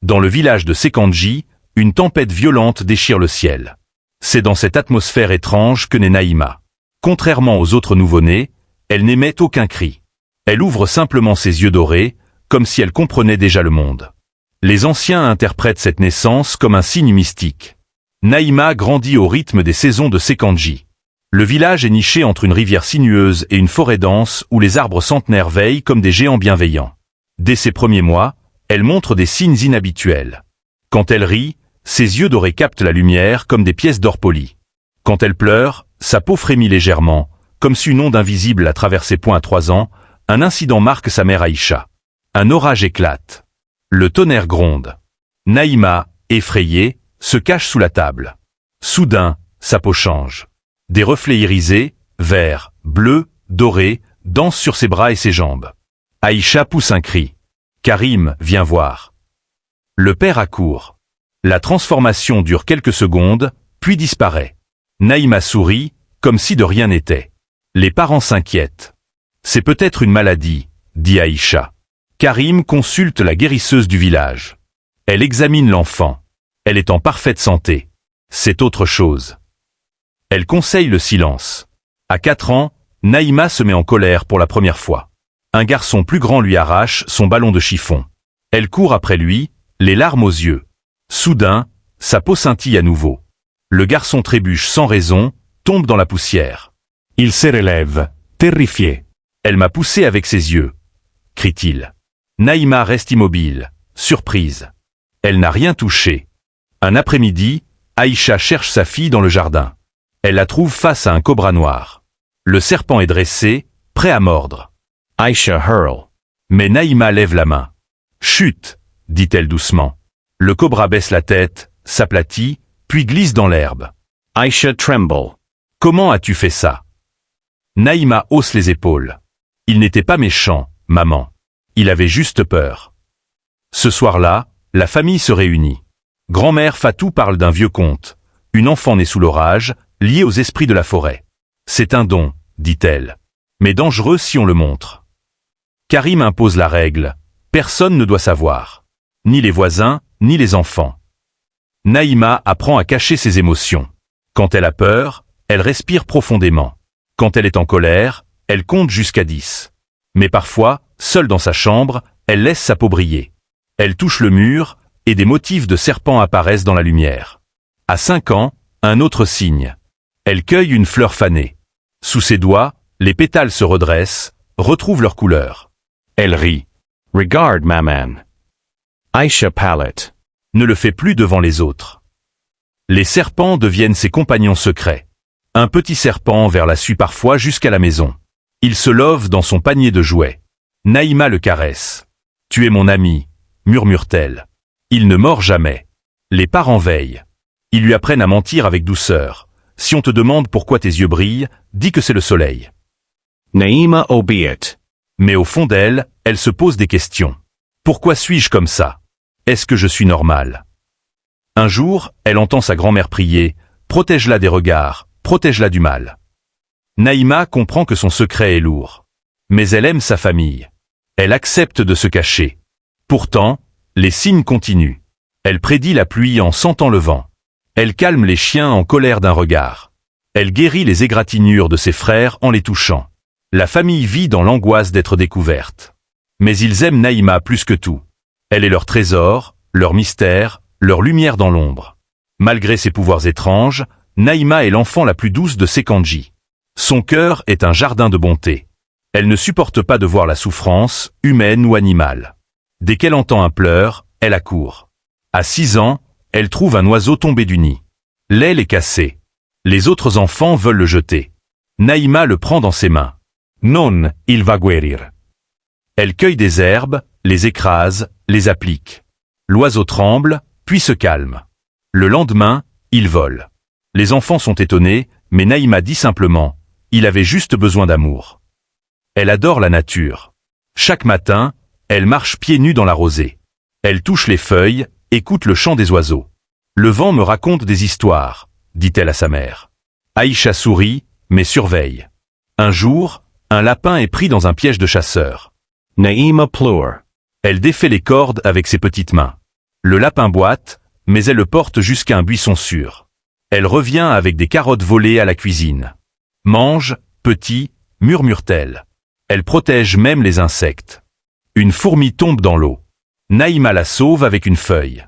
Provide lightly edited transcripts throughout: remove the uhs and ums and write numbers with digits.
Dans le village de Sekandji, une tempête violente déchire le ciel. C'est dans cette atmosphère étrange que naît Naïma. Contrairement aux autres nouveau-nés, elle n'émet aucun cri. Elle ouvre simplement ses yeux dorés, comme si elle comprenait déjà le monde. Les anciens interprètent cette naissance comme un signe mystique. Naïma grandit au rythme des saisons de Sekandji. Le village est niché entre une rivière sinueuse et une forêt dense où les arbres centenaires veillent comme des géants bienveillants. Dès ses premiers mois, elle montre des signes inhabituels. Quand elle rit, ses yeux dorés captent la lumière comme des pièces d'or polies. Quand elle pleure, sa peau frémit légèrement, comme si une onde invisible la traversait point à 3 ans. Un incident marque sa mère Aïcha. Un orage éclate. Le tonnerre gronde. Naïma, effrayée, se cache sous la table. Soudain, sa peau change. Des reflets irisés, verts, bleus, dorés, dansent sur ses bras et ses jambes. Aïcha pousse un cri. Karim, viens voir. Le père accourt. La transformation dure quelques secondes, puis disparaît. Naïma sourit, comme si de rien n'était. Les parents s'inquiètent. C'est peut-être une maladie, dit Aïcha. Karim consulte la guérisseuse du village. Elle examine l'enfant. Elle est en parfaite santé. C'est autre chose. Elle conseille le silence. À 4 ans, Naïma se met en colère pour la première fois. Un garçon plus grand lui arrache son ballon de chiffon. Elle court après lui, les larmes aux yeux. Soudain, sa peau scintille à nouveau. Le garçon trébuche sans raison, tombe dans la poussière. Il se relève, terrifié. Elle m'a poussé avec ses yeux, crie-t-il. Naïma reste immobile, surprise. Elle n'a rien touché. Un après-midi, Aïcha cherche sa fille dans le jardin. Elle la trouve face à un cobra noir. Le serpent est dressé, prêt à mordre. Aïcha hurle. Mais Naïma lève la main. Chut, dit-elle doucement. Le cobra baisse la tête, s'aplatit, puis glisse dans l'herbe. Aïcha tremble. Comment as-tu fait ça? Naïma hausse les épaules. Il n'était pas méchant, maman. Il avait juste peur. Ce soir-là, la famille se réunit. Grand-mère Fatou parle d'un vieux conte. Une enfant née sous l'orage, liée aux esprits de la forêt. C'est un don, dit-elle. Mais dangereux si on le montre. Karim impose la règle. Personne ne doit savoir. Ni les voisins, ni les enfants. Naïma apprend à cacher ses émotions. Quand elle a peur, elle respire profondément. Quand elle est en colère, elle compte jusqu'à 10. Mais parfois, seule dans sa chambre, elle laisse sa peau briller. Elle touche le mur, et des motifs de serpents apparaissent dans la lumière. À 5 ans, un autre signe. Elle cueille une fleur fanée. Sous ses doigts, les pétales se redressent, retrouvent leur couleur. Elle rit. Regarde, maman. Aïcha palette. Ne le fait plus devant les autres. Les serpents deviennent ses compagnons secrets. Un petit serpent vers la suit parfois jusqu'à la maison. Il se love dans son panier de jouets. Naïma le caresse. « Tu es mon ami », murmure-t-elle. Il ne mord jamais. Les parents veillent. Ils lui apprennent à mentir avec douceur. Si on te demande pourquoi tes yeux brillent, dis que c'est le soleil. Naïma obéit. Mais au fond d'elle, elle se pose des questions. Pourquoi suis-je comme ça? Est-ce que je suis normale? Un jour, elle entend sa grand-mère prier « Protège-la des regards, protège-la du mal ». Naïma comprend que son secret est lourd. Mais elle aime sa famille. Elle accepte de se cacher. Pourtant, les signes continuent. Elle prédit la pluie en sentant le vent. Elle calme les chiens en colère d'un regard. Elle guérit les égratignures de ses frères en les touchant. La famille vit dans l'angoisse d'être découverte. Mais ils aiment Naïma plus que tout. Elle est leur trésor, leur mystère, leur lumière dans l'ombre. Malgré ses pouvoirs étranges, Naïma est l'enfant la plus douce de Sekandji. Son cœur est un jardin de bonté. Elle ne supporte pas de voir la souffrance, humaine ou animale. Dès qu'elle entend un pleur, elle accourt. À 6 ans, elle trouve un oiseau tombé du nid. L'aile est cassée. Les autres enfants veulent le jeter. Naïma le prend dans ses mains. Non, il va guérir. Elle cueille des herbes, les écrase, les applique. L'oiseau tremble, puis se calme. Le lendemain, il vole. Les enfants sont étonnés, mais Naïma dit simplement « Il avait juste besoin d'amour ». Elle adore la nature. Chaque matin, elle marche pieds nus dans la rosée. Elle touche les feuilles, écoute le chant des oiseaux. « Le vent me raconte des histoires », dit-elle à sa mère. Aïcha sourit, mais surveille. Un jour, un lapin est pris dans un piège de chasseur. Naïma pleure. Elle défait les cordes avec ses petites mains. Le lapin boite, mais elle le porte jusqu'à un buisson sûr. Elle revient avec des carottes volées à la cuisine. Mange, petit, murmure-t-elle. Elle protège même les insectes. Une fourmi tombe dans l'eau. Naïma la sauve avec une feuille.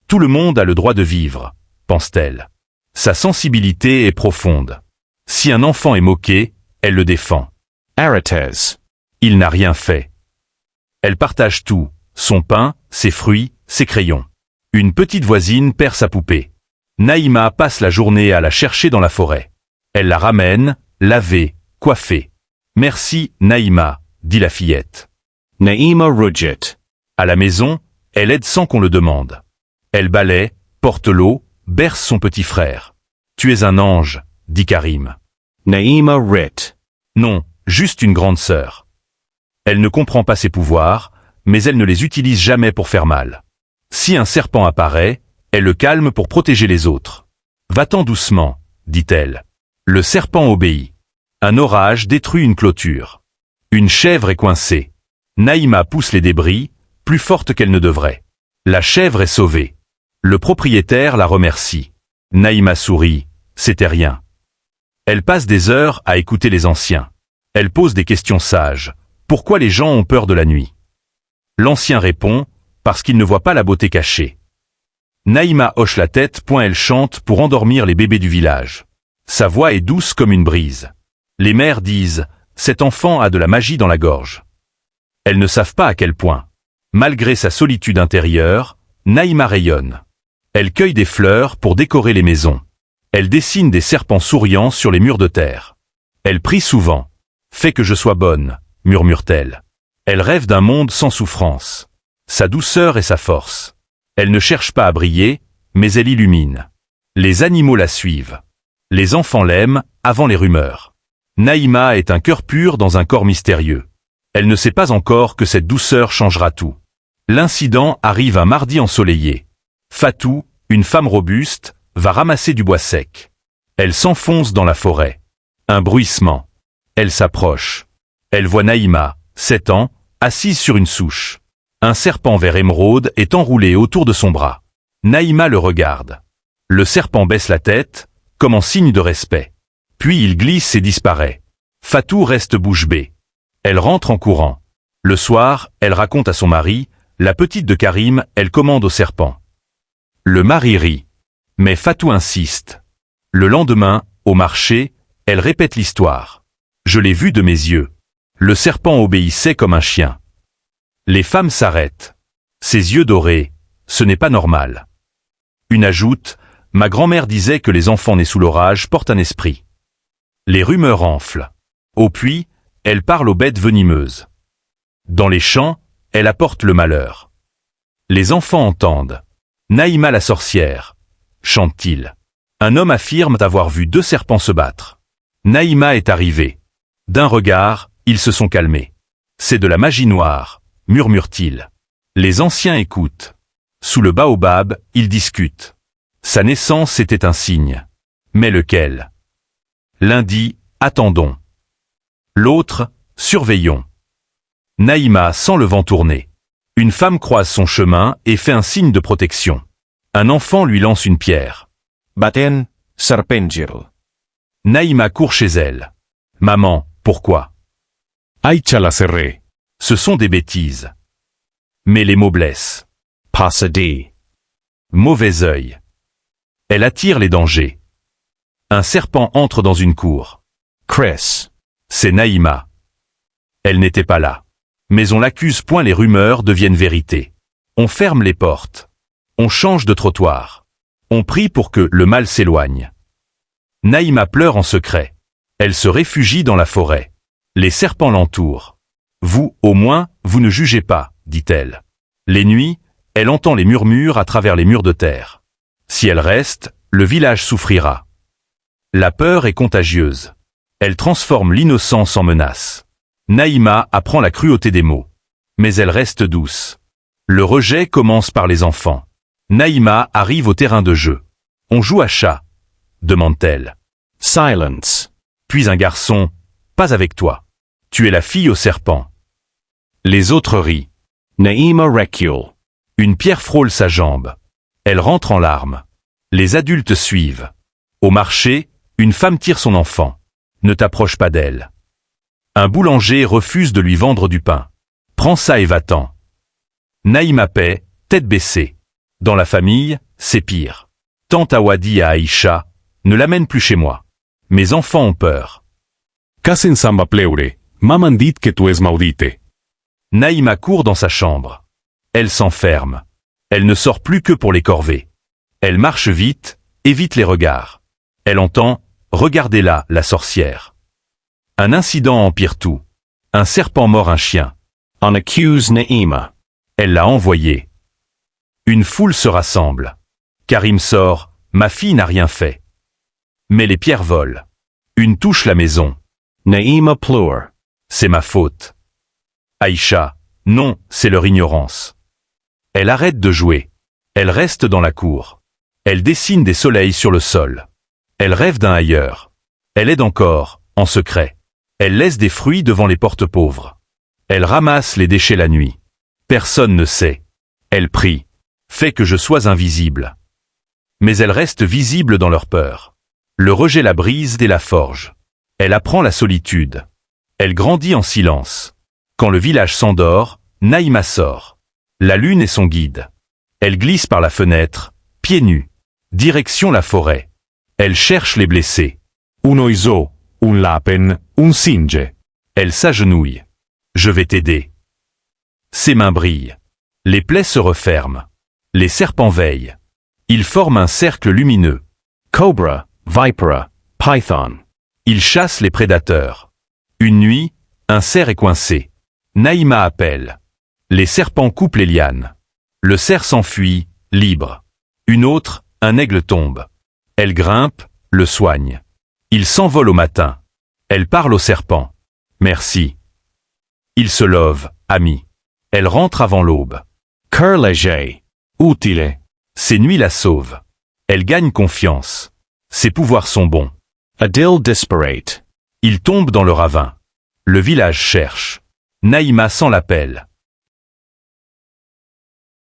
Tout le monde a le droit de vivre, pense-t-elle. Sa sensibilité est profonde. Si un enfant est moqué, elle le défend. Arates. Il n'a rien fait. Elle partage tout, son pain, ses fruits, ses crayons. Une petite voisine perd sa poupée. Naïma passe la journée à la chercher dans la forêt. Elle la ramène, lavée, coiffée. Merci, Naïma, dit la fillette. Naïma rujit. À la maison, elle aide sans qu'on le demande. Elle balaie, porte l'eau, berce son petit frère. Tu es un ange, dit Karim. Naïma rit. Non, juste une grande sœur. Elle ne comprend pas ses pouvoirs, mais elle ne les utilise jamais pour faire mal. Si un serpent apparaît, elle le calme pour protéger les autres. Va-t'en doucement, dit-elle. Le serpent obéit. Un orage détruit une clôture. Une chèvre est coincée. Naïma pousse les débris, plus forte qu'elle ne devrait. La chèvre est sauvée. Le propriétaire la remercie. Naïma sourit, c'était rien. Elle passe des heures à écouter les anciens. Elle pose des questions sages. Pourquoi les gens ont peur de la nuit? L'ancien répond, parce qu'il ne voit pas la beauté cachée. Naïma hoche la tête, elle chante pour endormir les bébés du village. Sa voix est douce comme une brise. Les mères disent, cet enfant a de la magie dans la gorge. Elles ne savent pas à quel point. Malgré sa solitude intérieure, Naïma rayonne. Elle cueille des fleurs pour décorer les maisons. Elle dessine des serpents souriants sur les murs de terre. Elle prie souvent. Fais que je sois bonne, murmure-t-elle. Elle rêve d'un monde sans souffrance. Sa douceur est sa force. Elle ne cherche pas à briller, mais elle illumine. Les animaux la suivent. Les enfants l'aiment, avant les rumeurs. Naïma est un cœur pur dans un corps mystérieux. Elle ne sait pas encore que cette douceur changera tout. L'incident arrive un mardi ensoleillé. Fatou, une femme robuste, va ramasser du bois sec. Elle s'enfonce dans la forêt. Un bruissement. Elle s'approche. Elle voit Naïma, 7 ans, assise sur une souche. Un serpent vert émeraude est enroulé autour de son bras. Naïma le regarde. Le serpent baisse la tête, comme en signe de respect. Puis il glisse et disparaît. Fatou reste bouche bée. Elle rentre en courant. Le soir, elle raconte à son mari, la petite de Karim, elle commande au serpent. Le mari rit. Mais Fatou insiste. Le lendemain, au marché, elle répète l'histoire. Je l'ai vu de mes yeux. Le serpent obéissait comme un chien. Les femmes s'arrêtent. Ses yeux dorés, ce n'est pas normal. Une ajoute, ma grand-mère disait que les enfants nés sous l'orage portent un esprit. Les rumeurs enflent. Au puits, elle parle aux bêtes venimeuses. Dans les champs, elle apporte le malheur. Les enfants entendent. Naïma la sorcière, chante-t-il. Un homme affirme avoir vu 2 serpents se battre. Naïma est arrivée. D'un regard, ils se sont calmés. C'est de la magie noire, murmure-t-il. Les anciens écoutent. Sous le baobab, ils discutent. Sa naissance était un signe. Mais lequel? L'un dit, attendons. L'autre, surveillons. Naïma sent le vent tourner. Une femme croise son chemin et fait un signe de protection. Un enfant lui lance une pierre. Baten, serpengil. Naïma court chez elle. Maman, pourquoi? Aicha la serré. Ce sont des bêtises. Mais les mots blessent. Passadi. Mauvais œil. Elle attire les dangers. Un serpent entre dans une cour. Chris. C'est Naïma. Elle n'était pas là. Mais on l'accuse, les rumeurs deviennent vérité. On ferme les portes. On change de trottoir. On prie pour que le mal s'éloigne. Naïma pleure en secret. Elle se réfugie dans la forêt. Les serpents l'entourent. Vous, au moins, vous ne jugez pas, dit-elle. Les nuits, elle entend les murmures à travers les murs de terre. Si elle reste, le village souffrira. La peur est contagieuse. Elle transforme l'innocence en menace. Naïma apprend la cruauté des mots. Mais elle reste douce. Le rejet commence par les enfants. Naïma arrive au terrain de jeu. On joue à chat, demande-t-elle. Silence. Puis un garçon, pas avec toi. Tu es la fille au serpent. Les autres rient. Naïma recule. Une pierre frôle sa jambe. Elle rentre en larmes. Les adultes suivent. Au marché, une femme tire son enfant. Ne t'approche pas d'elle. Un boulanger refuse de lui vendre du pain. Prends ça et va-t'en. Naïma paie, tête baissée. Dans la famille, c'est pire. Tante Awa dit à Aïcha, ne l'amène plus chez moi. Mes enfants ont peur. Casen samba pleure, m'han dit que tu es maudite. Naïma court dans sa chambre. Elle s'enferme. Elle ne sort plus que pour les corvées. Elle marche vite, évite les regards. Elle entend « Regardez-la, la sorcière ». Un incident empire tout. Un serpent mord un chien. On accuse Naïma. Elle l'a envoyé. Une foule se rassemble. Karim sort « Ma fille n'a rien fait ». Mais les pierres volent. Une touche la maison. Naïma pleure. C'est ma faute. Aïcha, non, c'est leur ignorance. Elle arrête de jouer. Elle reste dans la cour. Elle dessine des soleils sur le sol. Elle rêve d'un ailleurs. Elle aide encore, en secret. Elle laisse des fruits devant les portes pauvres. Elle ramasse les déchets la nuit. Personne ne sait. Elle prie. Fait que je sois invisible. Mais elle reste visible dans leur peur. Le rejet la brise et la forge. Elle apprend la solitude. Elle grandit en silence. Quand le village s'endort, Naïma sort. La lune est son guide. Elle glisse par la fenêtre, pieds nus. Direction la forêt. Elle cherche les blessés. Un oiseau, un lapin, un singe. Elle s'agenouille. Je vais t'aider. Ses mains brillent. Les plaies se referment. Les serpents veillent. Ils forment un cercle lumineux. Cobra, vipera, python. Ils chassent les prédateurs. Une nuit, un cerf est coincé. Naïma appelle. Les serpents coupent les lianes. Le cerf s'enfuit, libre. Une autre, un aigle tombe. Elle grimpe, le soigne. Il s'envole au matin. Elle parle au serpent. Merci. Il se love, ami. Elle rentre avant l'aube. Cœur léger. Utile. Ses nuits la sauvent. Elle gagne confiance. Ses pouvoirs sont bons. Adil disparate. Il tombe dans le ravin. Le village cherche. Naïma sent l'appel.